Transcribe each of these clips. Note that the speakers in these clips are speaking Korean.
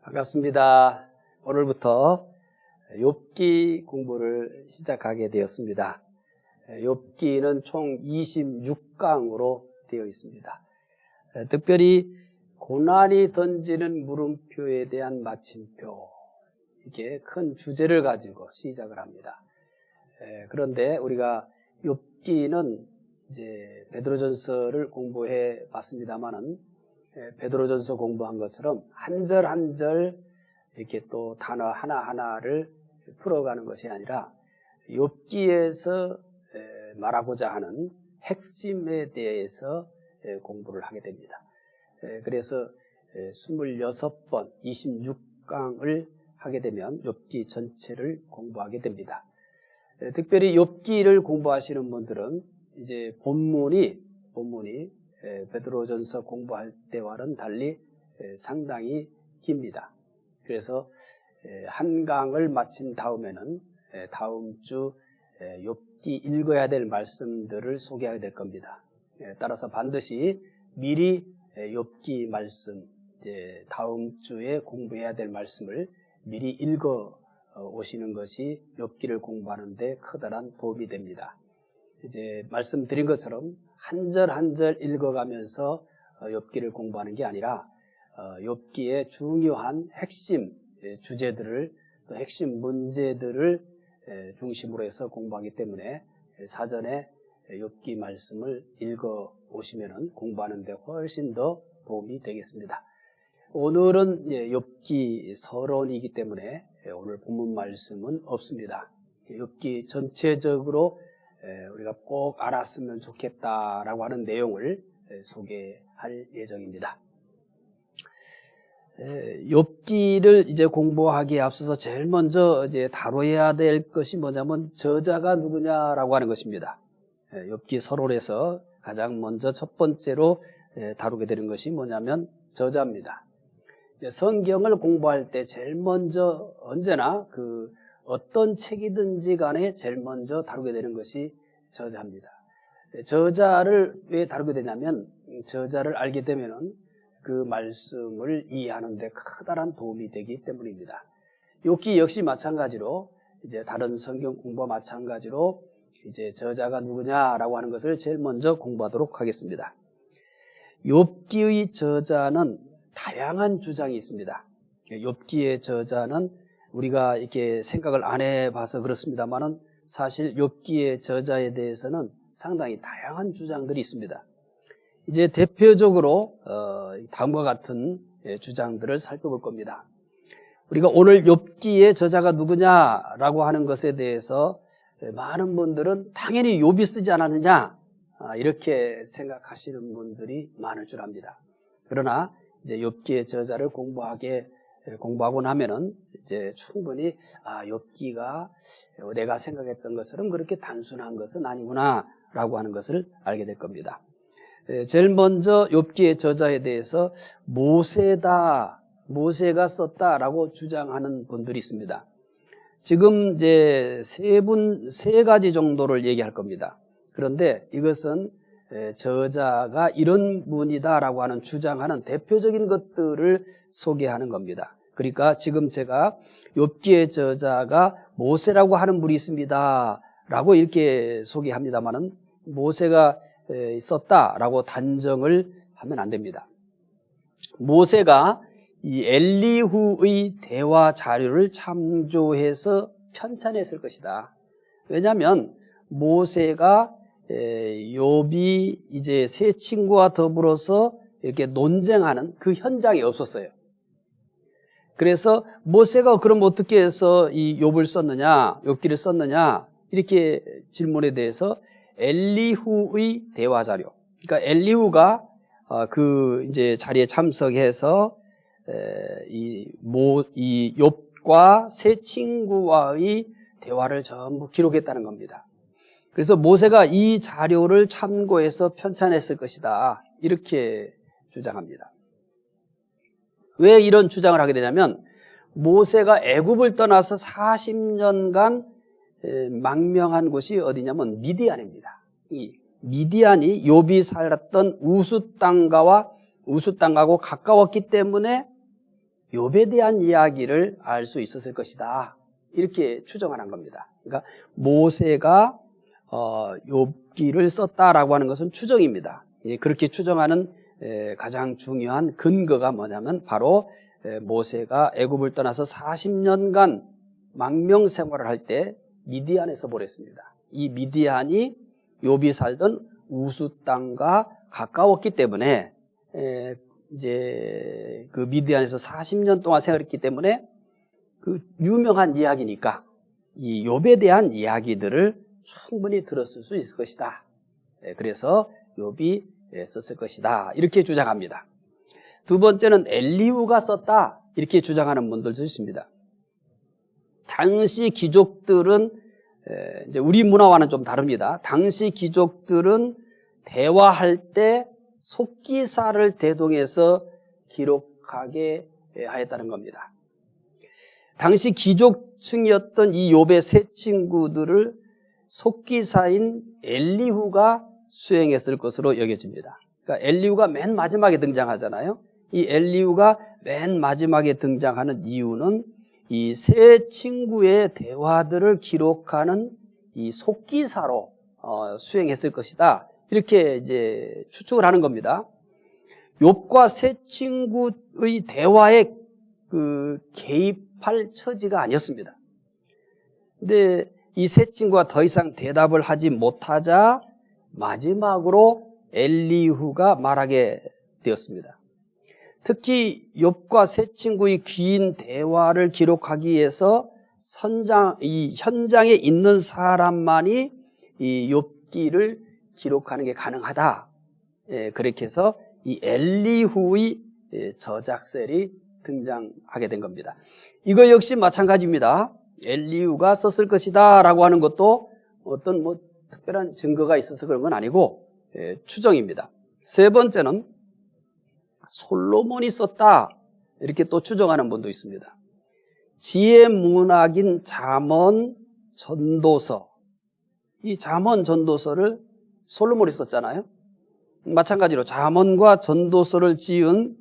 반갑습니다. 오늘부터 욥기 공부를 시작하게 되었습니다. 욥기는 총 26강으로 되어 있습니다. 특별히 고난이 던지는 물음표에 대한 마침표, 이게 큰 주제를 가지고 시작을 합니다. 그런데 우리가 욥기는 이제 베드로전서를 공부해 봤습니다만은 베드로전서 공부한 것처럼 한 절 한 절 이렇게 또 단어 하나하나를 풀어가는 것이 아니라 욥기에서 말하고자 하는 핵심에 대해서 공부를 하게 됩니다. 그래서 26번, 26강을 하게 되면 욥기 전체를 공부하게 됩니다. 특별히 욥기를 공부하시는 분들은 이제 본문이 베드로전서 공부할 때와는 달리 상당히 깁니다. 그래서 한 강을 마친 다음에는 다음 주 욥기 읽어야 될 말씀들을 소개하게 될 겁니다. 따라서 반드시 미리 욥기 말씀, 이제 다음 주에 공부해야 될 말씀을 미리 읽어 오시는 것이 욥기를 공부하는 데 커다란 도움이 됩니다. 이제 말씀드린 것처럼 한 절 한 절 읽어가면서 욥기를 공부하는 게 아니라 욥기의 중요한 핵심 주제들을, 또 핵심 문제들을 중심으로 해서 공부하기 때문에 사전에 욥기 말씀을 읽어 오시면은 공부하는 데 훨씬 더 도움이 되겠습니다. 오늘은 욥기 서론이기 때문에 오늘 본문 말씀은 없습니다. 욥기 전체적으로 우리가 꼭 알았으면 좋겠다라고 하는 내용을 소개할 예정입니다. 욥기를 이제 공부하기에 앞서서 제일 먼저 이제 다뤄야 될 것이 뭐냐면 저자가 누구냐라고 하는 것입니다. 욥기 서론에서 가장 먼저 첫 번째로 다루게 되는 것이 뭐냐면 저자입니다. 성경을 공부할 때 제일 먼저 언제나 어떤 책이든지 간에 제일 먼저 다루게 되는 것이 저자입니다. 저자를 왜 다루게 되냐면 저자를 알게 되면은 그 말씀을 이해하는 데 커다란 도움이 되기 때문입니다. 욥기 역시 마찬가지로 이제 다른 성경 공부와 마찬가지로 이제 저자가 누구냐라고 하는 것을 제일 먼저 공부하도록 하겠습니다. 욥기의 저자는 다양한 주장이 있습니다. 욥기의 저자는 우리가 이렇게 생각을 안 해봐서 그렇습니다만은 사실 욥기의 저자에 대해서는 상당히 다양한 주장들이 있습니다. 이제 대표적으로 다음과 같은 주장들을 살펴볼 겁니다. 우리가 오늘 욥기의 저자가 누구냐라고 하는 것에 대해서 많은 분들은 당연히 욥이 쓰지 않았느냐 이렇게 생각하시는 분들이 많을 줄 압니다. 그러나 이제 욥기의 저자를 공부하고 나면은 이제 충분히 욥기가 내가 생각했던 것처럼 그렇게 단순한 것은 아니구나라고 하는 것을 알게 될 겁니다. 제일 먼저 욥기의 저자에 대해서 모세가 썼다라고 주장하는 분들이 있습니다. 지금 이제 세 가지 정도를 얘기할 겁니다. 그런데 이것은 저자가 이런 분이다라고 하는 주장하는 대표적인 것들을 소개하는 겁니다. 그러니까 지금 제가 욥기의 저자가 모세라고 하는 분이 있습니다 라고 이렇게 소개합니다만은 모세가 썼다라고 단정을 하면 안 됩니다. 모세가 이 엘리후의 대화 자료를 참조해서 편찬했을 것이다. 왜냐하면 모세가 욥이 이제 세 친구와 더불어서 이렇게 논쟁하는 그 현장이 없었어요. 그래서 모세가 그럼 어떻게 해서 이 욥을 썼느냐, 욥기를 썼느냐 이렇게 질문에 대해서 엘리후의 대화 자료. 그러니까 엘리후가 그 이제 자리에 참석해서 이 욥과 세 친구와의 대화를 전부 기록했다는 겁니다. 그래서 모세가 이 자료를 참고해서 편찬했을 것이다 이렇게 주장합니다. 왜 이런 주장을 하게 되냐면 모세가 애굽을 떠나서 40년간 망명한 곳이 어디냐면 미디안입니다. 이 미디안이 욥이 살았던 우스 땅하고 가까웠기 때문에 욥에 대한 이야기를 알 수 있었을 것이다. 이렇게 추정하는 겁니다. 그러니까 모세가 욥기를 썼다라고 하는 것은 추정입니다. 그렇게 추정하는 가장 중요한 근거가 뭐냐면 바로 모세가 애굽을 떠나서 40년간 망명 생활을 할 때 미디안에서 보냈습니다. 이 미디안이 욥이 살던 우스 땅과 가까웠기 때문에 이제 그 미디안에서 40년 동안 생활했기 때문에 그 유명한 이야기니까 이 욥에 대한 이야기들을 충분히 들었을 수 있을 것이다. 그래서 욥이 썼을 것이다. 이렇게 주장합니다. 두 번째는 엘리후가 썼다. 이렇게 주장하는 분들도 있습니다. 당시 귀족들은 이제 우리 문화와는 좀 다릅니다. 당시 귀족들은 대화할 때 속기사를 대동해서 기록하게 하였다는 겁니다. 당시 귀족층이었던 이 욥의 세 친구들을 속기사인 엘리후가 수행했을 것으로 여겨집니다. 그러니까 엘리후가 맨 마지막에 등장하잖아요. 이 엘리후가 맨 마지막에 등장하는 이유는 이 세 친구의 대화들을 기록하는 이 속기사로 수행했을 것이다. 이렇게 이제 추측을 하는 겁니다. 욥과 세 친구의 대화에 개입할 처지가 아니었습니다. 근데 이 세 친구가 더 이상 대답을 하지 못하자 마지막으로 엘리후가 말하게 되었습니다. 특히 욥과 세 친구의 긴 대화를 기록하기 위해서 이 현장에 있는 사람만이 이 욥기를 기록하는 게 가능하다. 그렇게 해서 이 엘리후의 저작설이 등장하게 된 겁니다. 이거 역시 마찬가지입니다. 엘리후가 썼을 것이다 라고 하는 것도 어떤 특별한 증거가 있어서 그런 건 아니고 추정입니다. 세 번째는 솔로몬이 썼다 이렇게 또 추정하는 분도 있습니다. 지혜 문학인 잠언 전도서, 이 잠언 전도서를 솔로몬이 썼잖아요. 마찬가지로 잠언과 전도서를 지은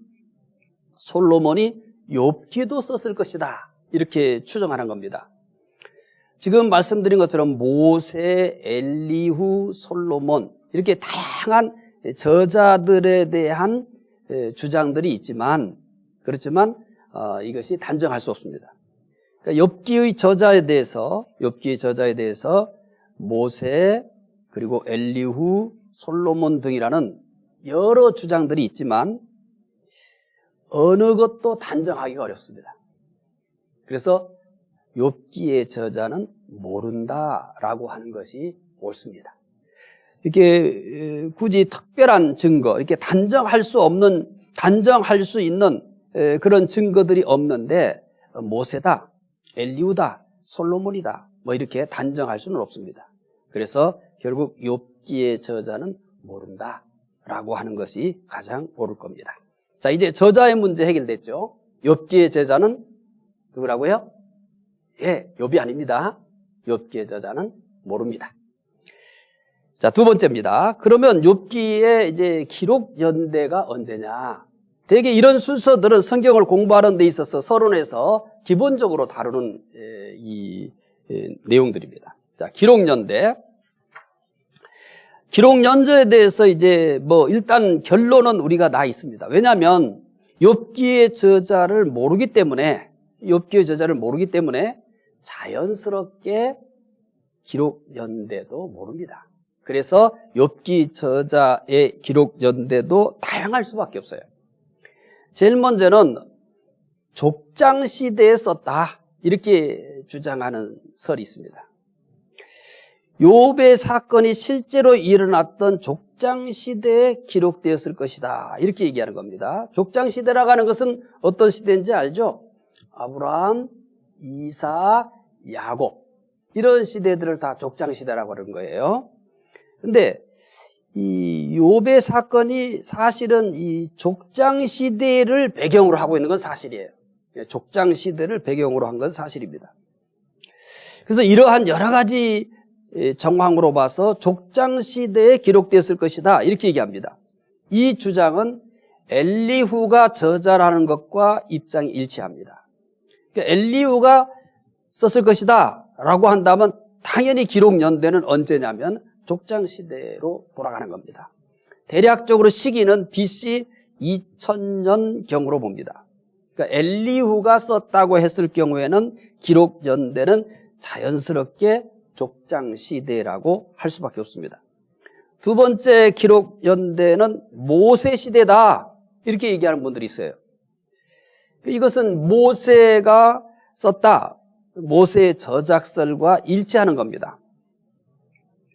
솔로몬이 욥기도 썼을 것이다 이렇게 추정하는 겁니다. 지금 말씀드린 것처럼 모세, 엘리후, 솔로몬 이렇게 다양한 저자들에 대한 주장들이 있지만 그렇지만 이것이 단정할 수 없습니다. 그러니까 욥기의 저자에 대해서 모세 그리고 엘리후, 솔로몬 등이라는 여러 주장들이 있지만 어느 것도 단정하기가 어렵습니다. 그래서 욥기의 저자는 모른다라고 하는 것이 옳습니다. 이렇게 굳이 특별한 증거, 이렇게 단정할 수 있는 그런 증거들이 없는데 모세다, 엘리후다, 솔로몬이다 이렇게 단정할 수는 없습니다. 그래서 결국 욥기의 저자는 모른다라고 하는 것이 가장 옳을 겁니다. 자, 이제 저자의 문제 해결됐죠. 욥기의 저자는 누구라고요? 욥이 아닙니다. 욥기의 저자는 모릅니다. 자, 두 번째입니다. 그러면 욥기의 이제 기록 연대가 언제냐? 대개 이런 순서들은 성경을 공부하는 데 있어서 서론에서 기본적으로 다루는 내용들입니다. 자, 기록 연대. 기록 연대에 대해서 이제 일단 결론은 우리가 나 있습니다. 왜냐하면 욥기의 저자를 모르기 때문에 자연스럽게 기록 연대도 모릅니다. 그래서 욥기 저자의 기록 연대도 다양할 수밖에 없어요. 제일 먼저는 족장 시대에 썼다 이렇게 주장하는 설이 있습니다. 욥의 사건이 실제로 일어났던 족장 시대에 기록되었을 것이다 이렇게 얘기하는 겁니다. 족장 시대라고 하는 것은 어떤 시대인지 알죠? 아브라함, 이삭, 야곱 이런 시대들을 다 족장 시대라고 하는 거예요. 근데 이 욥의 사건이 사실은 이 족장 시대를 배경으로 하고 있는 건 사실이에요. 족장 시대를 배경으로 한 건 사실입니다. 그래서 이러한 여러 가지 정황으로 봐서 족장 시대에 기록되었을 것이다 이렇게 얘기합니다. 이 주장은 엘리후가 저자라는 것과 입장이 일치합니다. 그러니까 엘리후가 썼을 것이다 라고 한다면 당연히 기록 연대는 언제냐면 족장시대로 돌아가는 겁니다. 대략적으로 시기는 BC 2000년경으로 봅니다. 그러니까 엘리후가 썼다고 했을 경우에는 기록 연대는 자연스럽게 족장시대라고 할 수밖에 없습니다. 두 번째 기록 연대는 모세 시대다 이렇게 얘기하는 분들이 있어요. 이것은 모세가 썼다, 모세의 저작설과 일치하는 겁니다.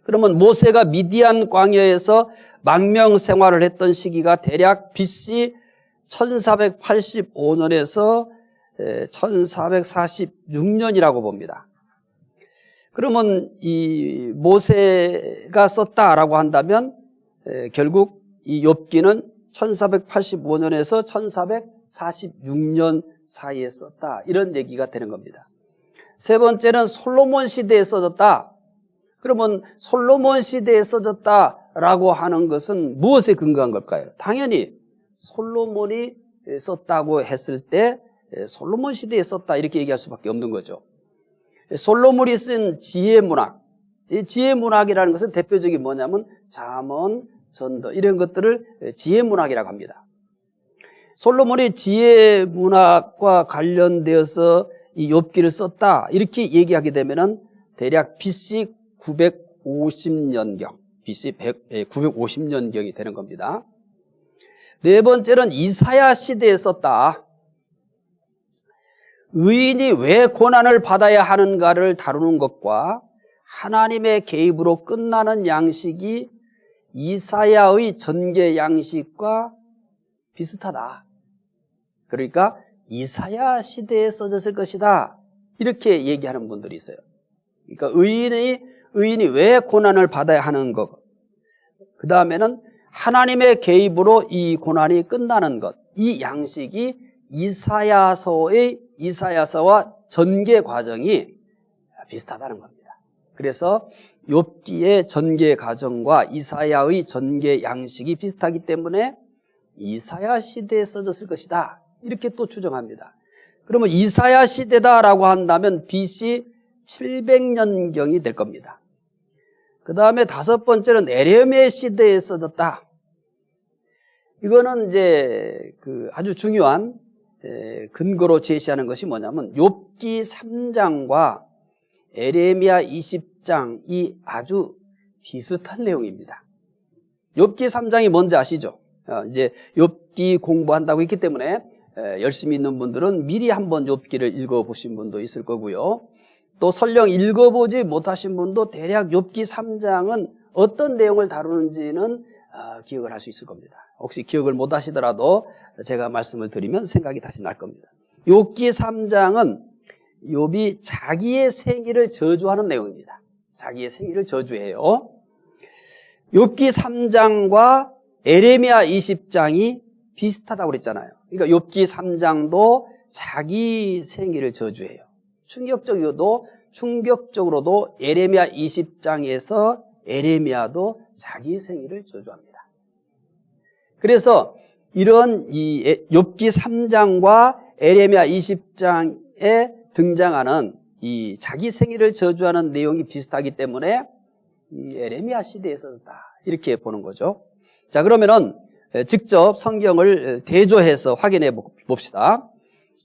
그러면 모세가 미디안 광야에서 망명 생활을 했던 시기가 대략 BC 1485년에서 1446년이라고 봅니다. 그러면 이 모세가 썼다라고 한다면 결국 이 욥기는 1485년에서 1446년 사이에 썼다 이런 얘기가 되는 겁니다. 세 번째는 솔로몬 시대에 써졌다. 그러면 솔로몬 시대에 써졌다라고 하는 것은 무엇에 근거한 걸까요? 당연히 솔로몬이 썼다고 했을 때 솔로몬 시대에 썼다 이렇게 얘기할 수밖에 없는 거죠. 솔로몬이 쓴 지혜문학, 이 지혜문학이라는 것은 대표적인 뭐냐면 잠언, 전도 이런 것들을 지혜문학이라고 합니다. 솔로몬이 지혜문학과 관련되어서 이 욥기를 썼다 이렇게 얘기하게 되면은 대략 BC 950년경, BC 950년경이 되는 겁니다. 네 번째는 이사야 시대에 썼다. 의인이 왜 고난을 받아야 하는가를 다루는 것과 하나님의 개입으로 끝나는 양식이 이사야의 전개 양식과 비슷하다. 그러니까 이사야 시대에 써졌을 것이다. 이렇게 얘기하는 분들이 있어요. 그러니까 의인이 왜 고난을 받아야 하는 것. 그 다음에는 하나님의 개입으로 이 고난이 끝나는 것. 이 양식이 이사야서와 전개 과정이 비슷하다는 겁니다. 그래서 욥기의 전개 과정과 이사야의 전개 양식이 비슷하기 때문에 이사야 시대에 써졌을 것이다. 이렇게 또 추정합니다. 그러면 이사야 시대다라고 한다면 BC 700년경이 될 겁니다. 그 다음에 다섯 번째는 에레미야 시대에 써졌다. 이거는 이제 아주 중요한 근거로 제시하는 것이 뭐냐면 욥기 3장과 에레미야 20장이 아주 비슷한 내용입니다. 욥기 3장이 뭔지 아시죠? 이제 욥기 공부한다고 했기 때문에 열심히 있는 분들은 미리 한번 욥기를 읽어보신 분도 있을 거고요. 또 설령 읽어보지 못하신 분도 대략 욥기 3장은 어떤 내용을 다루는지는 기억을 할 수 있을 겁니다. 혹시 기억을 못 하시더라도 제가 말씀을 드리면 생각이 다시 날 겁니다. 욥기 3장은 욥이 자기의 생일을 저주하는 내용입니다. 자기의 생일을 저주해요. 욥기 3장과 에레미야 20장이 비슷하다고 그랬잖아요. 그러니까 욥기 3장도 자기 생일을 저주해요. 충격적으로도 에레미야 20장에서 에레미야도 자기 생일을 저주합니다. 그래서 이런 이 욥기 3장과 에레미야 20장에 등장하는 이 자기 생일을 저주하는 내용이 비슷하기 때문에 에레미야 시대에 썼다 이렇게 보는 거죠. 자, 그러면은 직접 성경을 대조해서 확인해 봅시다.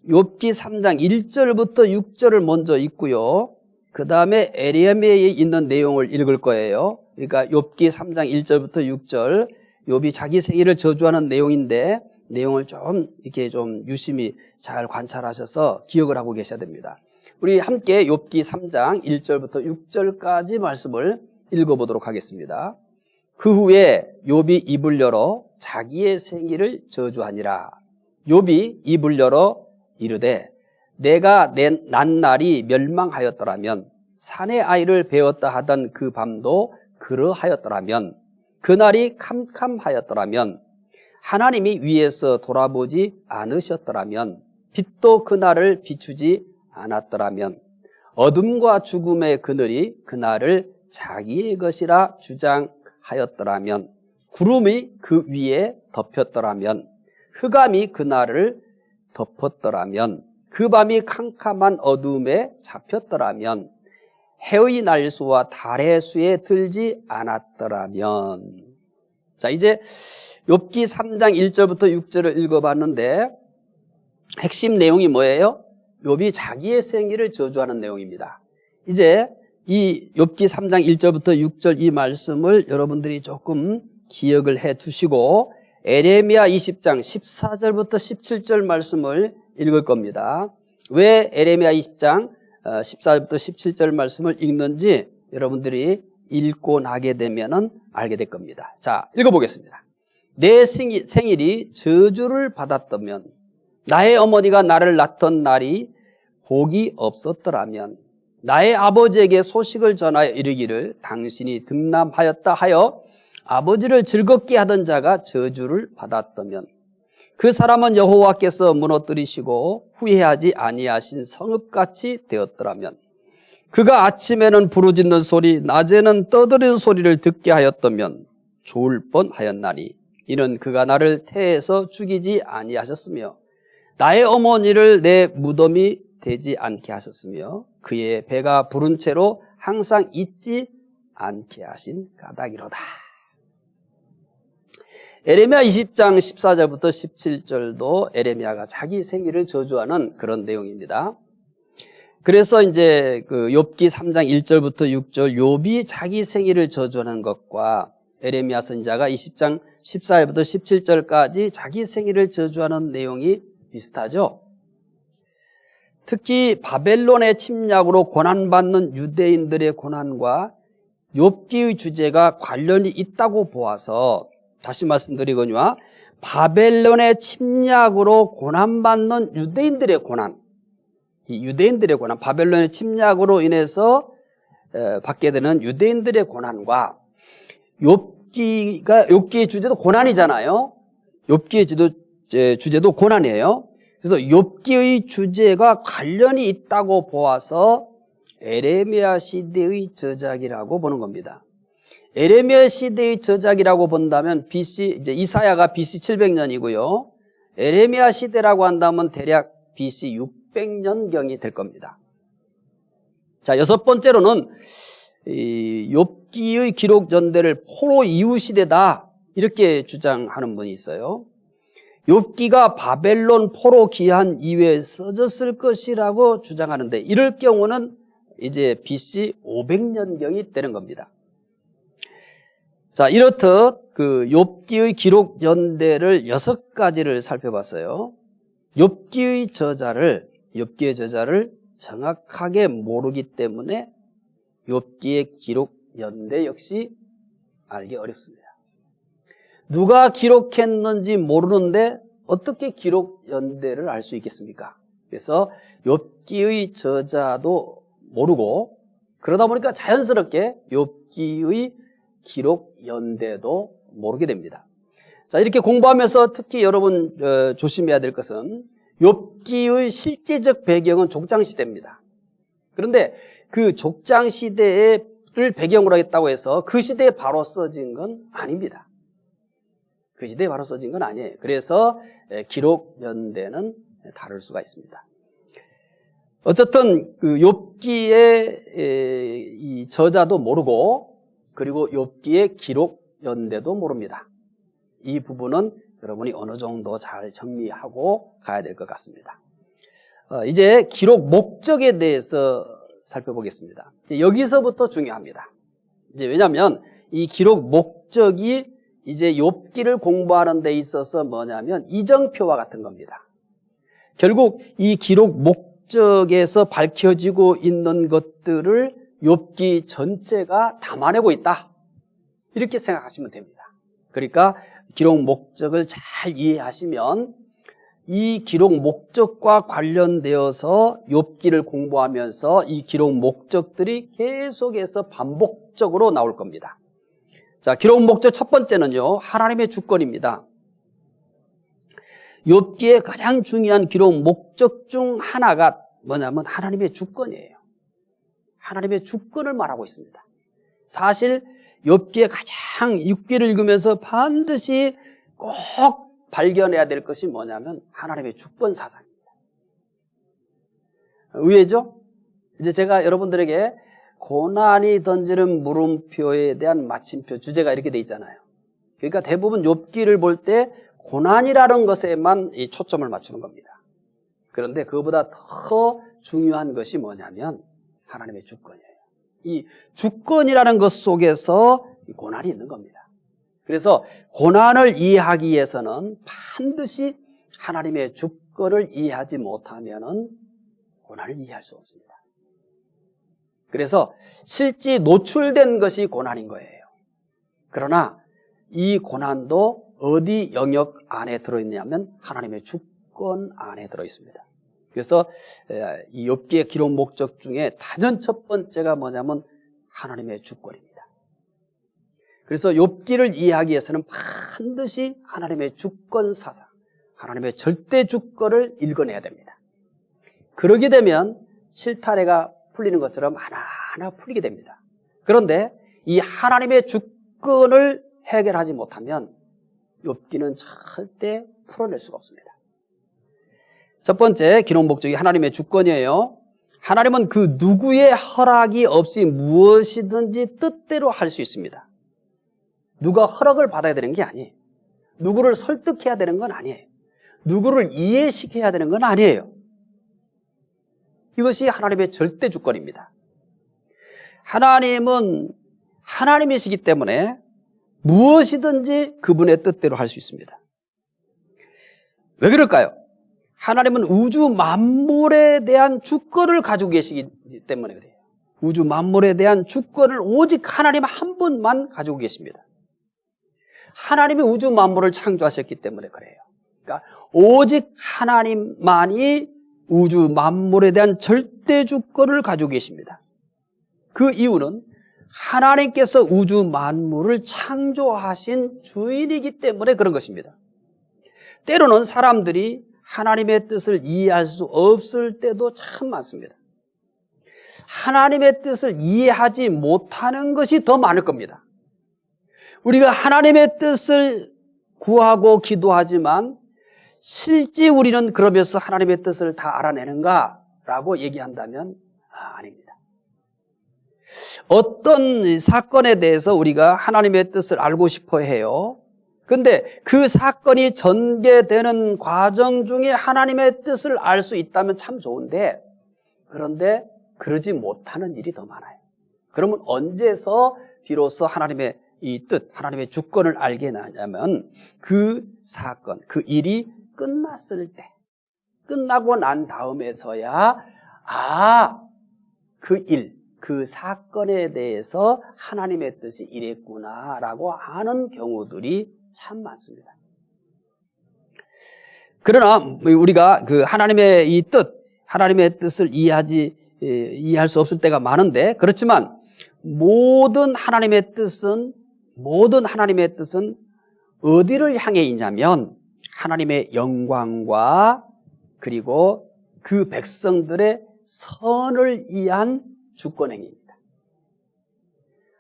욥기 3장 1절부터 6절을 먼저 읽고요. 그 다음에 에레미야에 있는 내용을 읽을 거예요. 그러니까 욥기 3장 1절부터 6절, 욥이 자기 생일을 저주하는 내용인데 내용을 이렇게 좀 유심히 잘 관찰하셔서 기억을 하고 계셔야 됩니다. 우리 함께 욥기 3장 1절부터 6절까지 말씀을 읽어보도록 하겠습니다. 그 후에 욥이 입을 열어 자기의 생일을 저주하니라. 욥이 입을 열어 이르되 내가 난 날이 멸망하였더라면 산의 아이를 베었다 하던 그 밤도 그러하였더라면 그날이 캄캄하였더라면 하나님이 위에서 돌아보지 않으셨더라면 빛도 그날을 비추지 않았더라면 어둠과 죽음의 그늘이 그날을 자기의 것이라 주장하였더라면 구름이 그 위에 덮였더라면 흑암이 그날을 덮었더라면, 그 밤이 캄캄한 어둠에 잡혔더라면, 해의 날수와 달의 수에 들지 않았더라면. 자, 이제 욥기 3장 1절부터 6절을 읽어봤는데 핵심 내용이 뭐예요? 욥이 자기의 생일을 저주하는 내용입니다. 이제 이 욥기 3장 1절부터 6절 이 말씀을 여러분들이 조금 기억을 해 두시고 에레미야 20장 14절부터 17절 말씀을 읽을 겁니다. 왜 에레미야 20장 14절부터 17절 말씀을 읽는지 여러분들이 읽고 나게 되면은 알게 될 겁니다. 자, 읽어보겠습니다. 내 생일이 저주를 받았다면, 나의 어머니가 나를 낳던 날이 복이 없었더라면, 나의 아버지에게 소식을 전하여 이르기를 당신이 등남하였다 하여 아버지를 즐겁게 하던 자가 저주를 받았다면, 그 사람은 여호와께서 무너뜨리시고 후회하지 아니하신 성읍같이 되었더라면, 그가 아침에는 부르짖는 소리, 낮에는 떠드는 소리를 듣게 하였다면 좋을 뻔하였나니, 이는 그가 나를 태에서 죽이지 아니하셨으며 나의 어머니를 내 무덤이 되지 않게 하셨으며 그의 배가 부른 채로 항상 잊지 않게 하신 까닭이로다. 에레미야 20장 14절부터 17절도 에레미야가 자기 생일을 저주하는 그런 내용입니다. 그래서 이제 그 욥기 3장 1절부터 6절 욥이 자기 생일을 저주하는 것과 에레미야 선지자가 20장 14절부터 17절까지 자기 생일을 저주하는 내용이 비슷하죠. 특히 바벨론의 침략으로 고난받는 유대인들의 고난과 욥기의 주제가 관련이 있다고 보아서 다시 말씀드리거니와 바벨론의 침략으로 고난받는 유대인들의 고난, 이 유대인들의 고난, 바벨론의 침략으로 인해서 받게 되는 유대인들의 고난과 욥기의 주제도 고난이잖아요. 욥기의 주제도 고난이에요. 그래서 욥기의 주제가 관련이 있다고 보아서 에레미야 시대의 저작이라고 보는 겁니다. 에레미야 시대의 저작이라고 본다면 이제 이사야가 BC 700년이고요. 에레미야 시대라고 한다면 대략 BC 600년경이 될 겁니다. 자, 여섯 번째로는 이 욥기의 기록 전대를 포로 이후 시대다 이렇게 주장하는 분이 있어요. 욥기가 바벨론 포로 기한 이후에 써졌을 것이라고 주장하는데 이럴 경우는 이제 BC 500년경이 되는 겁니다. 자, 이렇듯 그 욥기의 기록 연대를 6가지를 살펴봤어요. 욥기의 저자를 정확하게 모르기 때문에 욥기의 기록 연대 역시 알기 어렵습니다. 누가 기록했는지 모르는데 어떻게 기록 연대를 알 수 있겠습니까? 그래서 욥기의 저자도 모르고 그러다 보니까 자연스럽게 욥기의 기록 연대도 모르게 됩니다. 자, 이렇게 공부하면서 특히 여러분 조심해야 될 것은 욥기의 실제적 배경은 족장시대입니다. 그런데 그 족장시대를 배경으로 했다고 해서 그 시대에 바로 써진 건 아닙니다. 그 시대에 바로 써진 건 아니에요. 그래서 기록 연대는 다를 수가 있습니다. 어쨌든 그 욥기의 이 저자도 모르고 그리고 욥기의 기록 연대도 모릅니다. 이 부분은 여러분이 어느 정도 잘 정리하고 가야 될 것 같습니다. 이제 기록 목적에 대해서 살펴보겠습니다. 여기서부터 중요합니다. 이제 왜냐하면 이 기록 목적이 이제 욥기를 공부하는 데 있어서 뭐냐면 이정표와 같은 겁니다. 결국 이 기록 목적에서 밝혀지고 있는 것들을 욥기 전체가 담아내고 있다. 이렇게 생각하시면 됩니다. 그러니까 기록 목적을 잘 이해하시면 이 기록 목적과 관련되어서 욥기를 공부하면서 이 기록 목적들이 계속해서 반복적으로 나올 겁니다. 자, 기록 목적 첫 번째는요, 하나님의 주권입니다. 욥기의 가장 중요한 기록 목적 중 하나가 뭐냐면 하나님의 주권이에요. 하나님의 주권을 말하고 있습니다. 사실 욥기의 가장 욥기를 읽으면서 반드시 꼭 발견해야 될 것이 뭐냐면 하나님의 주권 사상입니다. 의외죠? 이제 제가 여러분들에게 고난이 던지는 물음표에 대한 마침표 주제가 이렇게 돼 있잖아요. 그러니까 대부분 욥기를 볼 때 고난이라는 것에만 이 초점을 맞추는 겁니다. 그런데 그거보다 더 중요한 것이 뭐냐면 하나님의 주권이에요. 이 주권이라는 것 속에서 이 고난이 있는 겁니다. 그래서 고난을 이해하기 위해서는 반드시 하나님의 주권을 이해하지 못하면은 고난을 이해할 수 없습니다. 그래서 실제 노출된 것이 고난인 거예요. 그러나 이 고난도 어디 영역 안에 들어있냐면 하나님의 주권 안에 들어있습니다. 그래서 이 욥기의 기록 목적 중에 단연 첫 번째가 뭐냐면 하나님의 주권입니다. 그래서 욥기를 이해하기 위해서는 반드시 하나님의 주권 사상, 하나님의 절대 주권을 읽어내야 됩니다. 그러게 되면 실타래가 풀리는 것처럼 하나하나 풀리게 됩니다. 그런데 이 하나님의 주권을 해결하지 못하면 욥기는 절대 풀어낼 수가 없습니다. 첫 번째 기록 목적이 하나님의 주권이에요. 하나님은 그 누구의 허락이 없이 무엇이든지 뜻대로 할 수 있습니다. 누가 허락을 받아야 되는 게 아니에요. 누구를 설득해야 되는 건 아니에요. 누구를 이해시켜야 되는 건 아니에요. 이것이 하나님의 절대 주권입니다. 하나님은 하나님이시기 때문에 무엇이든지 그분의 뜻대로 할 수 있습니다. 왜 그럴까요? 하나님은 우주 만물에 대한 주권을 가지고 계시기 때문에 그래요. 우주 만물에 대한 주권을 오직 하나님 한 분만 가지고 계십니다. 하나님이 우주 만물을 창조하셨기 때문에 그래요. 그러니까 오직 하나님만이 우주 만물에 대한 절대 주권을 가지고 계십니다. 그 이유는 하나님께서 우주 만물을 창조하신 주인이기 때문에 그런 것입니다. 때로는 사람들이 하나님의 뜻을 이해할 수 없을 때도 참 많습니다. 하나님의 뜻을 이해하지 못하는 것이 더 많을 겁니다. 우리가 하나님의 뜻을 구하고 기도하지만 실제 우리는 그러면서 하나님의 뜻을 다 알아내는가라고 얘기한다면 아닙니다. 어떤 사건에 대해서 우리가 하나님의 뜻을 알고 싶어 해요. 그런데 그 사건이 전개되는 과정 중에 하나님의 뜻을 알 수 있다면 참 좋은데, 그런데 그러지 못하는 일이 더 많아요. 그러면 언제서 비로소 하나님의 이 뜻, 하나님의 주권을 알게 나냐면 그 사건, 그 일이 끝났을 때, 끝나고 난 다음에서야 그 일, 그 사건에 대해서 하나님의 뜻이 이랬구나라고 하는 경우들이 참 많습니다. 그러나 우리가 그 하나님의 이 뜻, 하나님의 뜻을 이해할 수 없을 때가 많은데, 그렇지만 모든 하나님의 뜻은 어디를 향해 있냐면 하나님의 영광과 그리고 그 백성들의 선을 위한 주권행위입니다.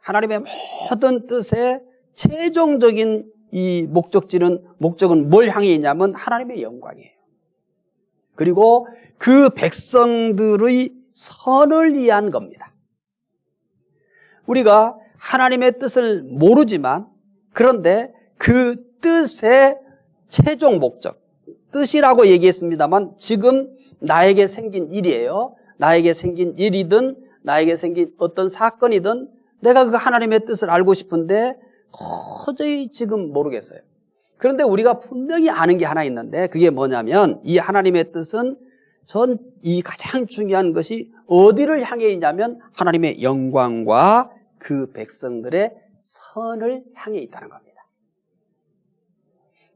하나님의 모든 뜻의 최종적인 이 목적은 뭘 향해 있냐면 하나님의 영광이에요. 그리고 그 백성들의 선을 위한 겁니다. 우리가 하나님의 뜻을 모르지만, 그런데 그 뜻의 최종 목적, 뜻이라고 얘기했습니다만 지금 나에게 생긴 일이에요. 나에게 생긴 일이든 나에게 생긴 어떤 사건이든 내가 그 하나님의 뜻을 알고 싶은데 도저히 지금 모르겠어요. 그런데 우리가 분명히 아는 게 하나 있는데, 그게 뭐냐면 이 하나님의 뜻은 이 가장 중요한 것이 어디를 향해 있냐면 하나님의 영광과 그 백성들의 선을 향해 있다는 겁니다.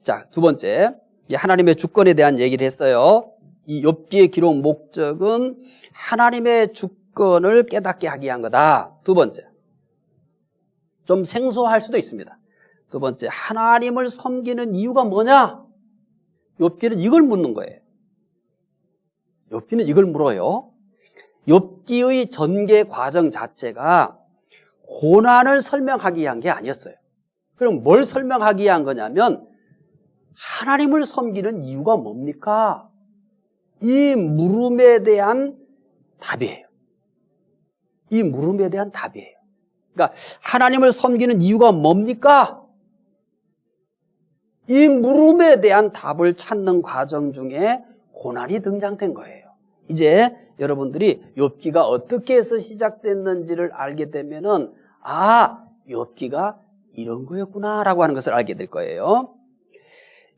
자, 두 번째, 하나님의 주권에 대한 얘기를 했어요. 이 욥기의 기록 목적은 하나님의 주권을 깨닫게 하기 위한 거다. 두 번째, 좀 생소할 수도 있습니다. 두 번째, 하나님을 섬기는 이유가 뭐냐? 욥기는 이걸 묻는 거예요. 욥기는 이걸 물어요. 욥기의 전개 과정 자체가 고난을 설명하기 위한 게 아니었어요. 그럼 뭘 설명하기 위한 거냐면 하나님을 섬기는 이유가 뭡니까? 이 물음에 대한 답이에요. 이 물음에 대한 답이에요. 그러니까 하나님을 섬기는 이유가 뭡니까? 이 물음에 대한 답을 찾는 과정 중에 고난이 등장된 거예요. 이제 여러분들이 욥기가 어떻게 해서 시작됐는지를 알게 되면은 욥기가 이런 거였구나라고 하는 것을 알게 될 거예요.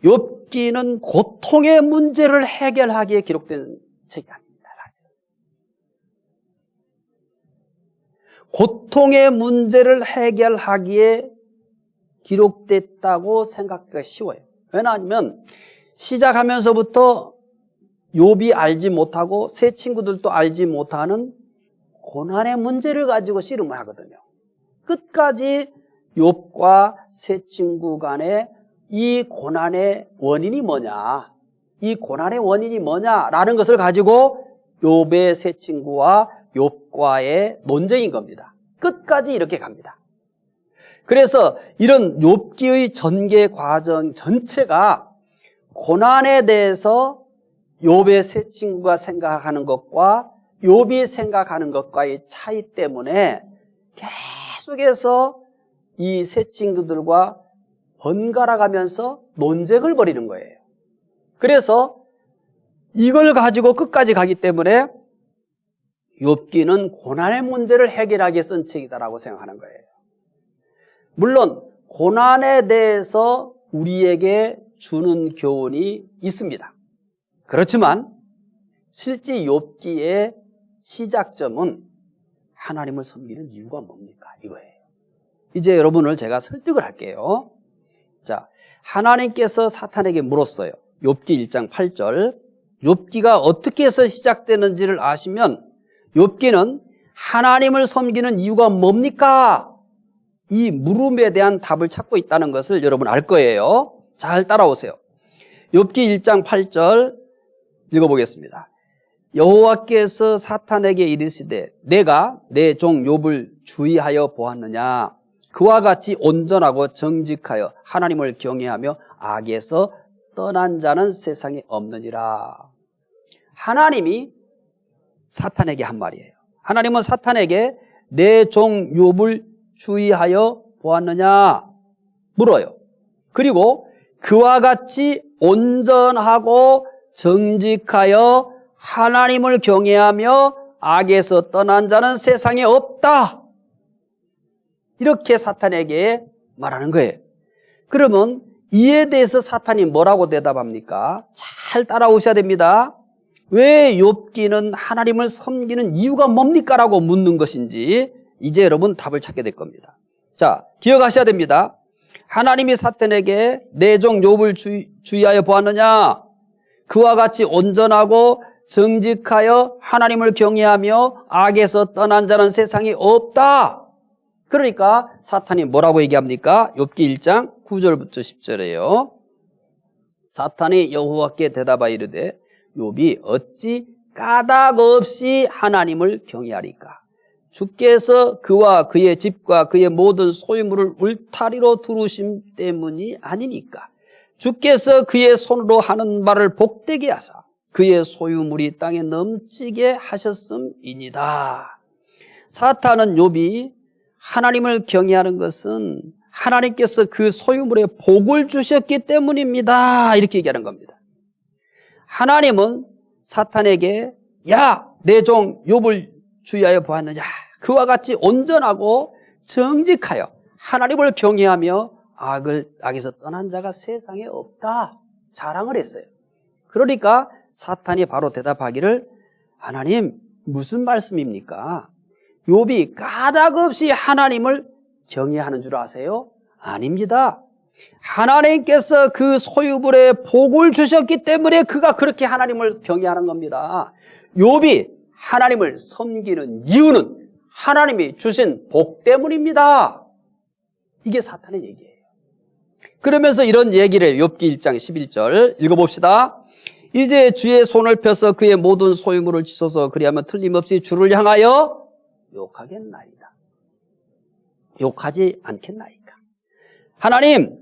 욥기는 고통의 문제를 해결하기에 기록된 책이 아닙니다, 사실. 고통의 문제를 해결하기에 기록됐다고 생각하기가 쉬워요. 왜냐하면 시작하면서부터 욥이 알지 못하고 새 친구들도 알지 못하는 고난의 문제를 가지고 씨름을 하거든요. 끝까지 욥과 새 친구 간에 이 고난의 원인이 뭐냐, 이 고난의 원인이 뭐냐라는 것을 가지고 욥의 새 친구와 욥과의 논쟁인 겁니다. 끝까지 이렇게 갑니다. 그래서 이런 욥기의 전개 과정 전체가 고난에 대해서 욥의 새 친구가 생각하는 것과 욥이 생각하는 것과의 차이 때문에 계속해서 이 새 친구들과 번갈아 가면서 논쟁을 벌이는 거예요. 그래서 이걸 가지고 끝까지 가기 때문에 욥기는 고난의 문제를 해결하기 위해 쓴 책이다라고 생각하는 거예요. 물론 고난에 대해서 우리에게 주는 교훈이 있습니다. 그렇지만 실제 욥기의 시작점은 하나님을 섬기는 이유가 뭡니까? 이거예요. 이제 여러분을 제가 설득을 할게요. 자, 하나님께서 사탄에게 물었어요. 욥기 1장 8절. 욥기가 어떻게 해서 시작되는지를 아시면 욥기는 하나님을 섬기는 이유가 뭡니까? 이 물음에 대한 답을 찾고 있다는 것을 여러분 알 거예요. 잘 따라오세요. 욥기 1장 8절 읽어보겠습니다. 여호와께서 사탄에게 이르시되 내가 내 종 욥을 주의하여 보았느냐? 그와 같이 온전하고 정직하여 하나님을 경외하며 악에서 떠난 자는 세상에 없느니라. 하나님이 사탄에게 한 말이에요. 하나님은 사탄에게 내 종 욥을 주의하여 보았느냐 물어요. 그리고 그와 같이 온전하고 정직하여 하나님을 경외하며 악에서 떠난 자는 세상에 없다. 이렇게 사탄에게 말하는 거예요. 그러면 이에 대해서 사탄이 뭐라고 대답합니까? 잘 따라오셔야 됩니다. 왜 욥기는 하나님을 섬기는 이유가 뭡니까? 라고 묻는 것인지 이제 여러분 답을 찾게 될 겁니다. 자, 기억하셔야 됩니다. 하나님이 사탄에게 내 종 욥을 주의하여 보았느냐? 그와 같이 온전하고 정직하여 하나님을 경외하며 악에서 떠난 자는 세상에 없다. 그러니까 사탄이 뭐라고 얘기합니까? 욥기 1장 9절부터 10절이에요. 사탄이 여호와께 대답하여 이르되 욥이 어찌 까닭 없이 하나님을 경외하리까? 주께서 그와 그의 집과 그의 모든 소유물을 울타리로 두르심 때문이 아니니까. 주께서 그의 손으로 하는 말을 복되게 하사 그의 소유물이 땅에 넘치게 하셨음이니이다. 사탄은 욥이 하나님을 경외하는 것은 하나님께서 그 소유물에 복을 주셨기 때문입니다. 이렇게 얘기하는 겁니다. 하나님은 사탄에게 야, 내 종 욥을 주의하여 보았느냐? 그와 같이 온전하고 정직하여 하나님을 경외하며 악에서 떠난 자가 세상에 없다. 자랑을 했어요. 그러니까 사탄이 바로 대답하기를 하나님 무슨 말씀입니까? 욥이 까닭 없이 하나님을 경외하는 줄 아세요? 아닙니다. 하나님께서 그 소유물에 복을 주셨기 때문에 그가 그렇게 하나님을 경외하는 겁니다. 욥이 하나님을 섬기는 이유는 하나님이 주신 복 때문입니다. 이게 사탄의 얘기예요. 그러면서 이런 얘기를 욥기 1장 11절 읽어봅시다. 이제 주의 손을 펴서 그의 모든 소유물을 치소서 그리하면 틀림없이 주를 향하여 욕하겠나이다. 욕하지 않겠나이까. 하나님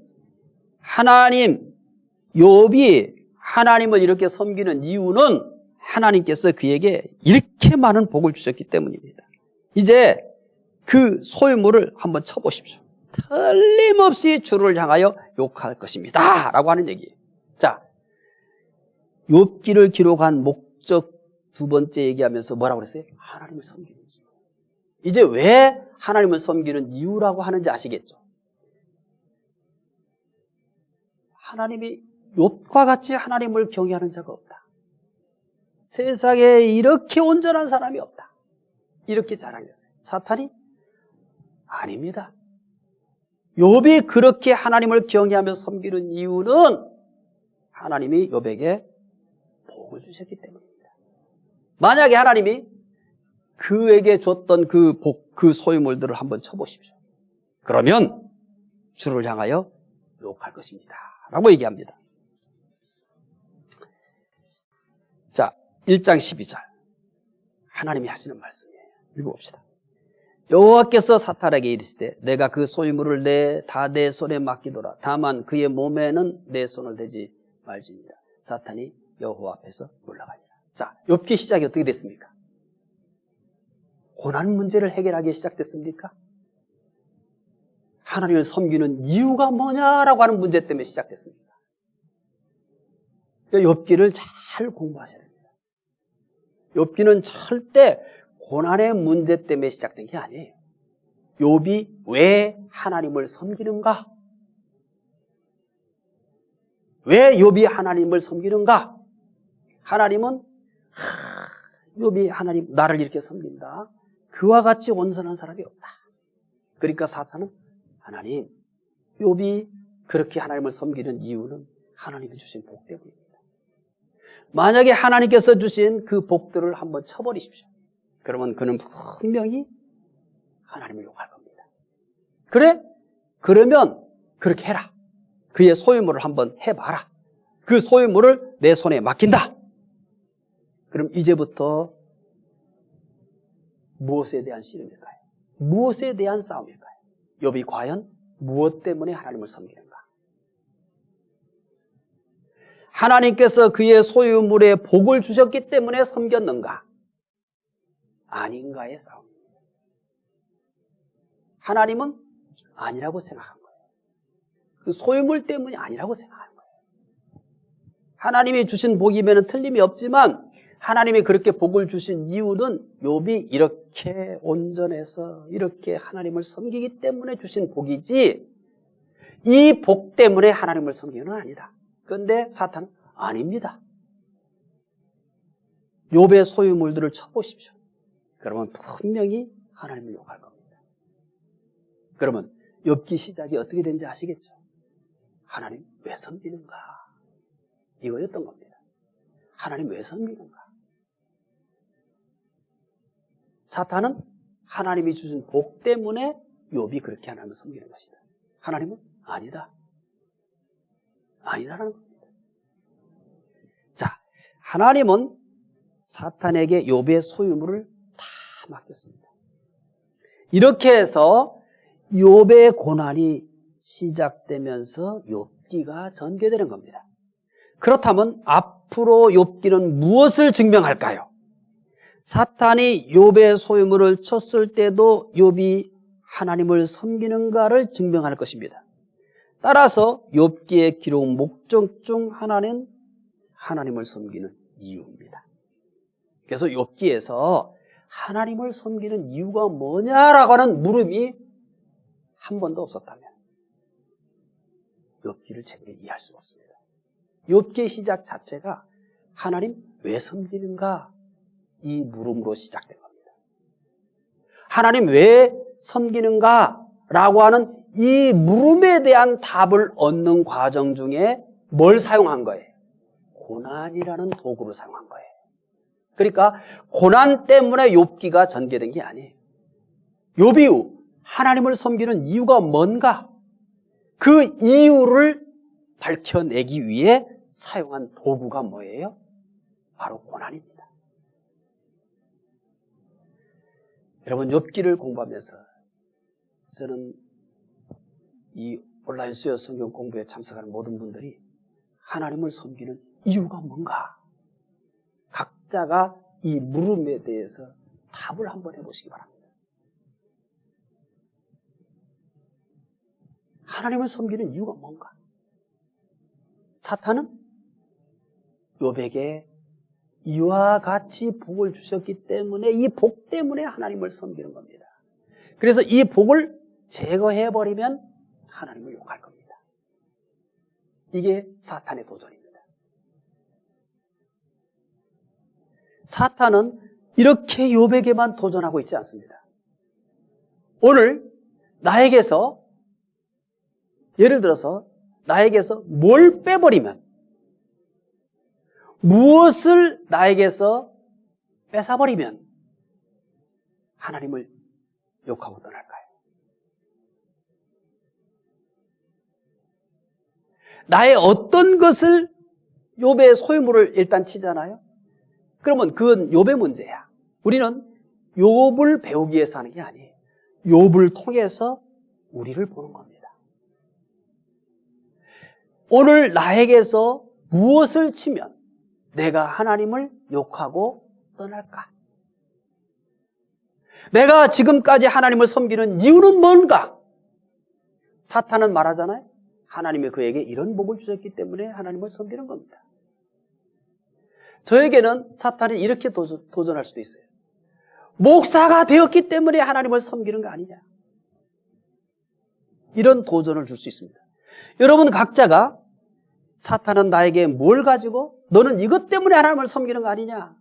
욥이 하나님을 이렇게 섬기는 이유는 하나님께서 그에게 이렇게 많은 복을 주셨기 때문입니다. 이제 그 소유물을 한번 쳐보십시오. 틀림없이 주를 향하여 욕할 것입니다 라고 하는 얘기예요. 자, 욥기를 기록한 목적 두 번째 얘기하면서 뭐라고 그랬어요? 하나님을 섬기는 이유. 이제 왜 하나님을 섬기는 이유라고 하는지 아시겠죠? 하나님이 욥과 같이 하나님을 경외하는 자가 없다. 세상에 이렇게 온전한 사람이 없다. 이렇게 자랑했어요. 사탄이? 아닙니다. 욥이 그렇게 하나님을 경외하며 섬기는 이유는 하나님이 욥에게 복을 주셨기 때문입니다. 만약에 하나님이 그에게 줬던 그 복, 그 소유물들을 한번 쳐보십시오. 그러면 주를 향하여 욕할 것입니다 라고 얘기합니다. 자, 1장 12절 하나님이 하시는 말씀이에요. 읽어봅시다. 여호와께서 사탄에게 이르시되 내가 그 소유물을 다 내 손에 맡기도라. 다만 그의 몸에는 내 손을 대지 말지니라. 사탄이 여호와 앞에서 물러가니라. 자, 욥기 시작이 어떻게 됐습니까? 고난 문제를 해결하기 시작됐습니까? 하나님을 섬기는 이유가 뭐냐라고 하는 문제 때문에 시작됐습니다. 욥기를 잘 공부하셔야 됩니다. 욥기는 절대 고난의 문제 때문에 시작된 게 아니에요. 욥이 왜 하나님을 섬기는가? 왜 욥이 하나님을 섬기는가? 하나님은 욥이 하나님 나를 이렇게 섬긴다. 그와 같이 온전한 사람이 없다. 그러니까 사탄은 하나님, 욥이 그렇게 하나님을 섬기는 이유는 하나님이 주신 복 때문입니다. 만약에 하나님께서 주신 그 복들을 한번 쳐버리십시오. 그러면 그는 분명히 하나님을 욕할 겁니다. 그래? 그러면 그렇게 해라. 그의 소유물을 한번 해봐라. 그 소유물을 내 손에 맡긴다. 그럼 이제부터 무엇에 대한 씨름일까요? 무엇에 대한 싸움일까요? 욥이 과연 무엇 때문에 하나님을 섬기는가? 하나님께서 그의 소유물에 복을 주셨기 때문에 섬겼는가? 아닌가의 싸움입니다. 하나님은 아니라고 생각한 거예요. 그 소유물 때문이 아니라고 생각하는 거예요. 하나님이 주신 복이면 틀림이 없지만 하나님이 그렇게 복을 주신 이유는 욥이 이렇게 온전해서 이렇게 하나님을 섬기기 때문에 주신 복이지 이 복 때문에 하나님을 섬기는 건 아니다. 그런데 사탄은 아닙니다. 욥의 소유물들을 쳐보십시오. 그러면 분명히 하나님을 욕할 겁니다. 그러면 욥기 시작이 어떻게 된지 아시겠죠? 하나님 왜 섬기는가? 이거였던 겁니다. 하나님 왜 섬기는가? 사탄은 하나님이 주신 복 때문에 욥이 그렇게 하나님을 섬기는 것이다. 하나님은 아니다. 아니다라는 겁니다. 자, 하나님은 사탄에게 욥의 소유물을 다 맡겼습니다. 이렇게 해서 욥의 고난이 시작되면서 욥기가 전개되는 겁니다. 그렇다면 앞으로 욥기는 무엇을 증명할까요? 사탄이 욥의 소유물을 쳤을 때도 욥이 하나님을 섬기는가를 증명할 것입니다. 따라서 욥기의 기록 목적 중 하나는 하나님을 섬기는 이유입니다. 그래서 욥기에서 하나님을 섬기는 이유가 뭐냐라고 하는 물음이 한 번도 없었다면 욥기를 제대로 이해할 수가 없습니다. 욥기의 시작 자체가 하나님 왜 섬기는가? 이 물음으로 시작된 겁니다. 하나님 왜 섬기는가? 라고 하는 이 물음에 대한 답을 얻는 과정 중에 뭘 사용한 거예요? 고난이라는 도구를 사용한 거예요. 그러니까 고난 때문에 욥기가 전개된 게 아니에요. 욥이 하나님을 섬기는 이유가 뭔가? 그 이유를 밝혀내기 위해 사용한 도구가 뭐예요? 바로 고난입니다. 여러분, 욥기를 공부하면서 저는 이 온라인 수요 성경 공부에 참석하는 모든 분들이 하나님을 섬기는 이유가 뭔가? 각자가 이 물음에 대해서 답을 한번 해보시기 바랍니다. 하나님을 섬기는 이유가 뭔가? 사탄은 욥에게 이와 같이 복을 주셨기 때문에 이 복 때문에 하나님을 섬기는 겁니다. 그래서 이 복을 제거해버리면 하나님을 욕할 겁니다. 이게 사탄의 도전입니다. 사탄은 이렇게 욥에게만 도전하고 있지 않습니다. 오늘 나에게서 예를 들어서 나에게서 뭘 빼버리면 무엇을 나에게서 뺏어버리면 하나님을 욕하고 떠날까요? 나의 어떤 것을 욥의 소유물을 일단 치잖아요. 그러면 그건 욥의 문제야. 우리는 욥을 배우기 위해서 하는 게 아니에요. 욥을 통해서 우리를 보는 겁니다. 오늘 나에게서 무엇을 치면 내가 하나님을 욕하고 떠날까? 내가 지금까지 하나님을 섬기는 이유는 뭔가? 사탄은 말하잖아요. 하나님이 그에게 이런 복을 주셨기 때문에 하나님을 섬기는 겁니다. 저에게는 사탄이 이렇게 도전할 수도 있어요. 목사가 되었기 때문에 하나님을 섬기는 거 아니냐? 이런 도전을 줄 수 있습니다. 여러분 각자가 사탄은 나에게 뭘 가지고 너는 이것 때문에 하나님을 섬기는 거 아니냐?